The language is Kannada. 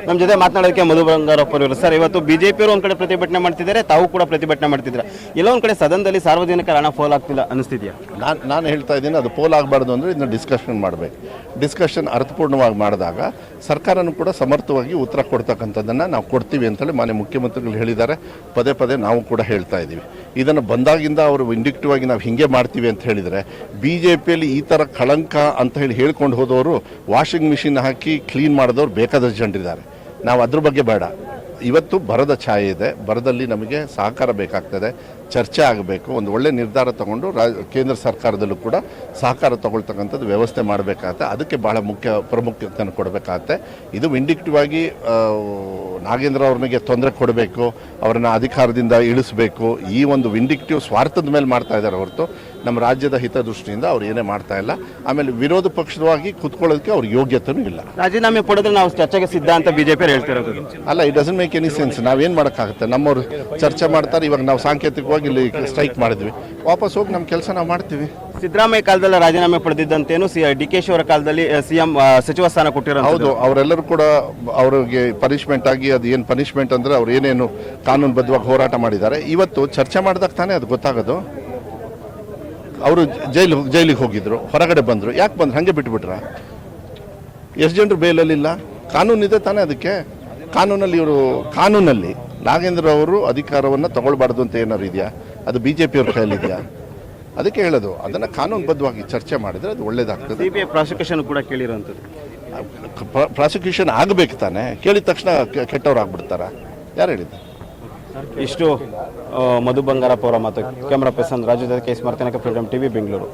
ನಮ್ಮ ಜೊತೆ ಮಾತನಾಡೋದಕ್ಕೆ ಮಧು ಬಂಗಾರಪ್ಪ ಅವರು. ಸರ್, ಇವತ್ತು ಬಿಜೆಪಿಯವರು ಒಂದು ಕಡೆ ಪ್ರತಿಭಟನೆ ಮಾಡ್ತಿದ್ದಾರೆ, ತಾವು ಕೂಡ ಪ್ರತಿಭಟನೆ ಮಾಡ್ತಿದ್ದಾರೆ. ಎಲ್ಲೋ ಒಂದು ಕಡೆ ಸದನದಲ್ಲಿ ಸಾರ್ವಜನಿಕರ ಹಣ ಫೋಲ್ ಆಗ್ತಿಲ್ಲ ಅನಿಸ್ತಿದೆಯಾ? ನಾನು ಹೇಳ್ತಾ ಇದ್ದೀನಿ, ಅದು ಪೋಲ್ ಆಗಬಾರ್ದು ಅಂದರೆ ಇದನ್ನ ಡಿಸ್ಕಷನ್ ಮಾಡಬೇಕು. ಡಿಸ್ಕಷನ್ ಅರ್ಥಪೂರ್ಣವಾಗಿ ಮಾಡಿದಾಗ ಸರ್ಕಾರನೂ ಕೂಡ ಸಮರ್ಥವಾಗಿ ಉತ್ತರ ಕೊಡ್ತಕ್ಕಂಥದ್ದನ್ನು ನಾವು ಕೊಡ್ತೀವಿ ಅಂತೇಳಿ ಮಾನ್ಯ ಮುಖ್ಯಮಂತ್ರಿಗಳು ಹೇಳಿದ್ದಾರೆ. ಪದೇ ಪದೇ ನಾವು ಕೂಡ ಹೇಳ್ತಾ ಇದ್ದೀವಿ. ಇದನ್ನು ಬಂದಾಗಿಂದ ಅವರು ಇಂಡಿಕ್ಟಿವ್ ಆಗಿ ನಾವು ಹಿಂಗೆ ಮಾಡ್ತೀವಿ ಅಂತ ಹೇಳಿದರೆ, ಬಿ ಜೆ ಪಿಯಲ್ಲಿ ಈ ಥರ ಕಳಂಕ ಅಂತ ಹೇಳಿ ಹೇಳ್ಕೊಂಡು ಹೋದವರು ವಾಷಿಂಗ್ ಮಿಷಿನ್ ಹಾಕಿ ಕ್ಲೀನ್ ಮಾಡಿದವರು ಬೇಕಾದಷ್ಟು ಜನರಿದ್ದಾರೆ. ನಾವು ಅದ್ರ ಬಗ್ಗೆ ಬೇಡ. ಇವತ್ತು ಬರದ ಛಾಯೆ ಇದೆ. ಬರದಲ್ಲಿ ನಮಗೆ ಸಹಕಾರ ಬೇಕಾಗ್ತದೆ, ಚರ್ಚೆ ಆಗಬೇಕು. ಒಂದು ಒಳ್ಳೆ ನಿರ್ಧಾರ ತಗೊಂಡು ಕೇಂದ್ರ ಸರ್ಕಾರದಲ್ಲೂ ಕೂಡ ಸಹಕಾರ ತಗೊಳ್ತಕ್ಕಂಥದ್ದು ವ್ಯವಸ್ಥೆ ಮಾಡಬೇಕಾಗತ್ತೆ. ಅದಕ್ಕೆ ಭಾಳ ಪ್ರಾಮುಖ್ಯತೆಯನ್ನು ಕೊಡಬೇಕಾಗತ್ತೆ. ಇದು ವಿಂಡಿಕ್ಟಿವ್ ಆಗಿ ನಾಗೇಂದ್ರ ಅವ್ರನಿಗೆ ತೊಂದರೆ ಕೊಡಬೇಕು, ಅವರನ್ನು ಅಧಿಕಾರದಿಂದ ಇಳಿಸಬೇಕು, ಈ ಒಂದು ವಿಂಡಿಕ್ಟಿವ್ ಸ್ವಾರ್ಥದ ಮೇಲೆ ಮಾಡ್ತಾ ಇದ್ದಾರೆ ಹೊರತು ನಮ್ಮ ರಾಜ್ಯದ ಹಿತದೃಷ್ಟಿಯಿಂದ ಅವ್ರು ಏನೇ ಮಾಡ್ತಾ ಇಲ್ಲ. ಆಮೇಲೆ ವಿರೋಧ ಪಕ್ಷವಾಗಿ ಕೂತ್ಕೊಳ್ಳೋದಕ್ಕೆ ಅವ್ರ ಯೋಗ್ಯತೆಯೂ ಇಲ್ಲ. ರಾಜೀನಾಮೆ ಪಡೆದ್ರೆ ನಾವು ಚರ್ಚೆಗೆ ಸಿದ್ಧ ಅಂತ ಬಿಜೆಪಿ ಹೇಳ್ತಿರೋದು ಅಲ್ಲ. It doesn't make any sense. ನಾವೇನು ಮಾಡೋಕ್ಕಾಗುತ್ತೆ? ನಮ್ಮವ್ರು ಚರ್ಚೆ ಮಾಡ್ತಾರೆ. ಇವಾಗ ನಾವು ಸಾಂಕೇತಿಕವಾಗಿ ಇಲ್ಲಿ ಸ್ಟ್ರೈಕ್ ಮಾಡಿದ್ವಿ, ವಾಪಸ್ ಹೋಗಿ ನಮ್ಮ ಕೆಲಸ ನಾವು ಮಾಡ್ತೀವಿ. ಸಿದ್ದರಾಮಯ್ಯ ಕಾಲದಲ್ಲಿ ರಾಜೀನಾಮೆ ಪಡೆದಿದ್ದಂತೇನು ಡಿ ಕೆ ಶಿ ಅವರ ಕಾಲದಲ್ಲಿ ಸಿಎಂ ಸಚಿವ ಸ್ಥಾನ ಕೊಟ್ಟಿರೋ. ಹೌದು, ಅವರೆಲ್ಲರೂ ಕೂಡ ಅವ್ರಿಗೆ ಪನಿಷ್ಮೆಂಟ್ ಆಗಿ, ಅದು ಏನು ಪನಿಷ್ಮೆಂಟ್ ಅಂದರೆ ಅವ್ರು ಏನೇನು ಕಾನೂನುಬದ್ಧವಾಗಿ ಹೋರಾಟ ಮಾಡಿದ್ದಾರೆ. ಇವತ್ತು ಚರ್ಚೆ ಮಾಡಿದಾಗ ತಾನೇ ಅದು ಗೊತ್ತಾಗೋದು. ಅವರು ಜೈಲಿಗೆ ಹೋಗಿದ್ರು, ಹೊರಗಡೆ ಬಂದರು. ಯಾಕೆ ಬಂದ್ರು? ಹಾಗೆ ಬಿಟ್ಬಿಟ್ರ? ಎಷ್ಟು ಜನರು ಬೇಲಲ್ಲಿಲ್ಲ? ಕಾನೂನಿದೆ ತಾನೇ ಅದಕ್ಕೆ. ಕಾನೂನಲ್ಲಿ ನಾಗೇಂದ್ರ ಅವರು ಅಧಿಕಾರವನ್ನು ತಗೊಳ್ಬಾರ್ದು ಅಂತ ಏನಾರು ಇದೆಯಾ? ಅದು ಬಿ ಜೆ ಪಿಯವ್ರ ಕೈಯಲ್ಲಿದೆಯಾ? ಅದಕ್ಕೆ ಹೇಳೋದು, ಅದನ್ನು ಕಾನೂನುಬದ್ಧವಾಗಿ ಚರ್ಚೆ ಮಾಡಿದರೆ ಅದು ಒಳ್ಳೇದಾಗ್ತದೆ. ಸಿಬಿಐ ಪ್ರಾಸಿಕ್ಯೂಷನ್ ಕೂಡ ಕೇಳಿರೋಂಥದ್ದು. ಪ್ರಾಸಿಕ್ಯೂಷನ್ ಆಗಬೇಕು ತಾನೆ. ಕೇಳಿದ ತಕ್ಷಣ ಕೆಟ್ಟವ್ರು ಆಗ್ಬಿಡ್ತಾರ? ಯಾರು ಹೇಳಿದ್ದಾರೆ? ಇಷ್ಟು ಮಧು ಬಂಗಾರಪ್ಪ ಅವರ ಮಾತು. ಕ್ಯಾಮರಾ ಪರ್ಸನ್ ರಾಜು ಜೊತೆ ಕೇಸ್ ಮಾಡ್ತಾನೆ, ಫ್ರೀಡಮ್ ಟಿವಿ, ಬೆಂಗಳೂರು.